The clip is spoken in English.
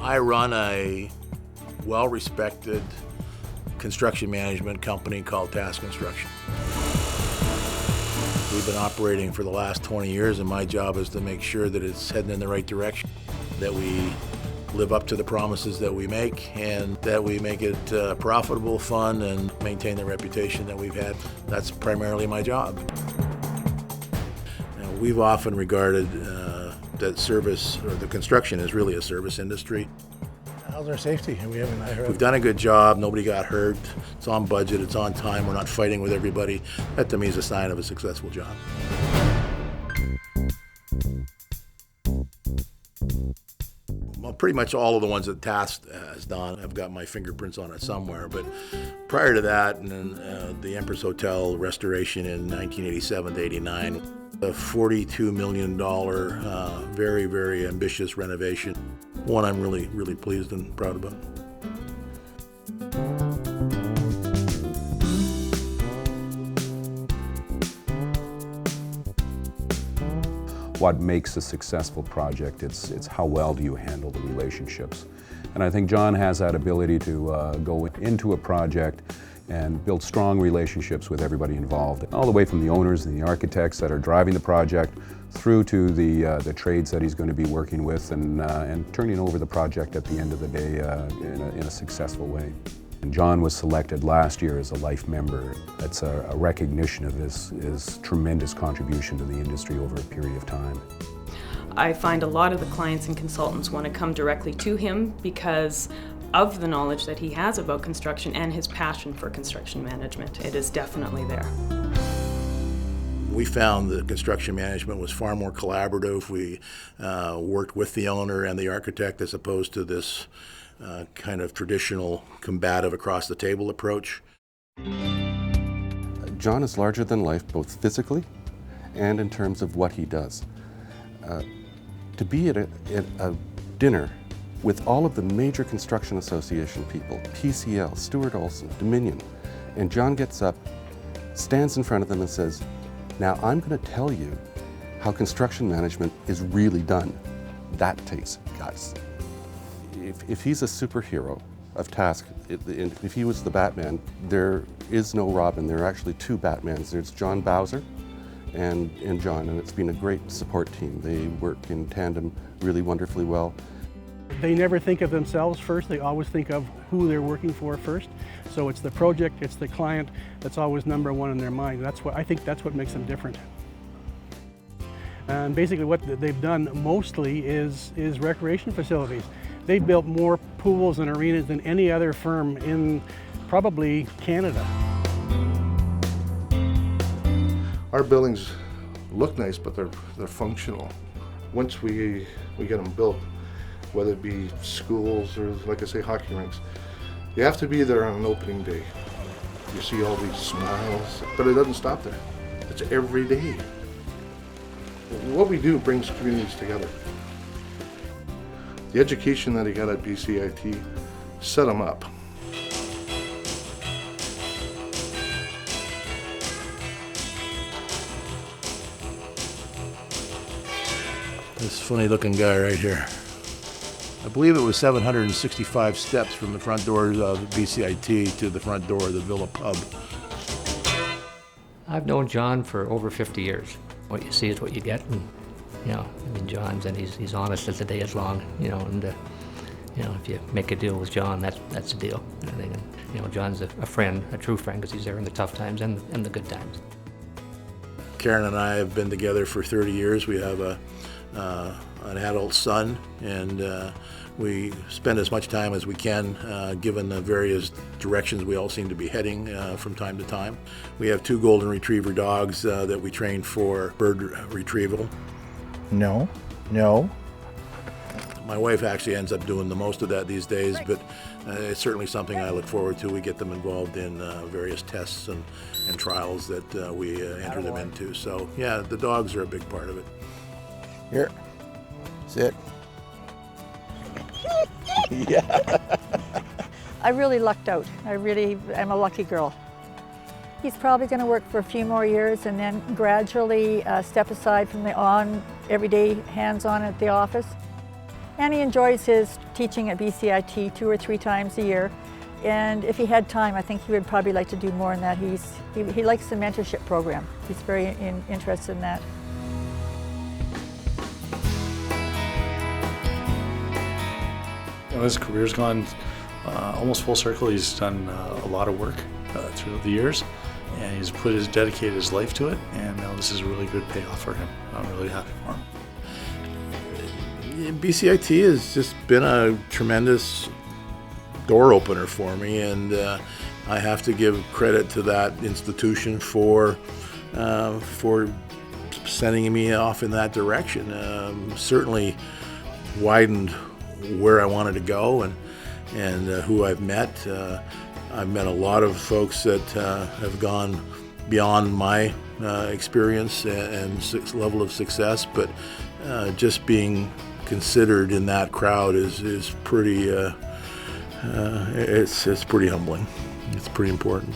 I run a well-respected construction management company called Task Construction. We've been operating for the last 20 years, and my job is to make sure that it's heading in the right direction, that we live up to the promises that we make, and that we make it profitable, fun, and maintain the reputation that we've had. That's primarily my job. Now, we've often regarded that service, or the construction, is really a service industry. How's our safety? We've done a good job. Nobody got hurt. It's on budget. It's on time. We're not fighting with everybody. That to me is a sign of a successful job. Well, pretty much all of the ones that Task has done, I've got my fingerprints on it somewhere. But prior to that, and then the Empress Hotel restoration in 1987 to 89, a $42 million, very, very ambitious renovation. One I'm really, really pleased and proud about. What makes a successful project, it's how well do you handle the relationships. And I think John has that ability to go into a project and build strong relationships with everybody involved, all the way from the owners and the architects that are driving the project through to the trades that he's going to be working with, and turning over the project at the end of the day in a successful way. And John was selected last year as a life member. That's a recognition of his tremendous contribution to the industry over a period of time. I find a lot of the clients and consultants want to come directly to him because of the knowledge that he has about construction and his passion for construction management. It is definitely there. We found that construction management was far more collaborative. We worked with the owner and the architect as opposed to this kind of traditional combative across the table approach. John is larger than life, both physically and in terms of what he does. To be at a dinner with all of the major construction association people, PCL, Stuart Olson, Dominion, and John gets up, stands in front of them and says, "Now I'm going to tell you how construction management is really done." That takes guts. If he's a superhero of Task, if he was the Batman, there is no Robin. There are actually two Batmans. There's John Bowser and John, and it's been a great support team. They work in tandem really wonderfully well. They never think of themselves first. They always think of who they're working for first. So it's the project, it's the client that's always number one in their mind. I think that's what makes them different. And basically what they've done mostly is recreation facilities. They've built more pools and arenas than any other firm in probably Canada. Our buildings look nice, but they're functional. Once we get them built, whether it be schools or, like I say, hockey rinks, you have to be there on an opening day. You see all these smiles, but it doesn't stop there. It's every day. What we do brings communities together. The education that he got at BCIT set him up. This funny looking guy right here. I believe it was 765 steps from the front doors of BCIT to the front door of the Villa Pub. I've known John for over 50 years. What you see is what you get, and John's, and he's honest as the day is long, and if you make a deal with John, that's a deal. And John's a friend, a true friend, because he's there in the tough times and the good times. Karen and I have been together for 30 years. We have an adult son, and we spend as much time as we can given the various directions we all seem to be heading from time to time. We have 2 golden retriever dogs that we train for bird retrieval. No. My wife actually ends up doing the most of that these days, but it's certainly something I look forward to. We get them involved in various tests and trials that we enter them into. So yeah, the dogs are a big part of it. Here, sit. Yeah. I really lucked out. I really am a lucky girl. He's probably going to work for a few more years and then gradually step aside from the everyday hands-on at the office. And he enjoys his teaching at BCIT 2 or 3 times a year. And if he had time, I think he would probably like to do more in that. He likes the mentorship program. He's very interested in that. His career's gone almost full circle. He's done a lot of work throughout the years, and he's dedicated his life to it, and now this is a really good payoff for him. I'm really happy for him. BCIT has just been a tremendous door opener for me, and I have to give credit to that institution for sending me off in that direction. Certainly widened where I wanted to go and who I've met. I've met a lot of folks that have gone beyond my experience and level of success, but just being considered in that crowd is pretty it's pretty humbling. It's pretty important.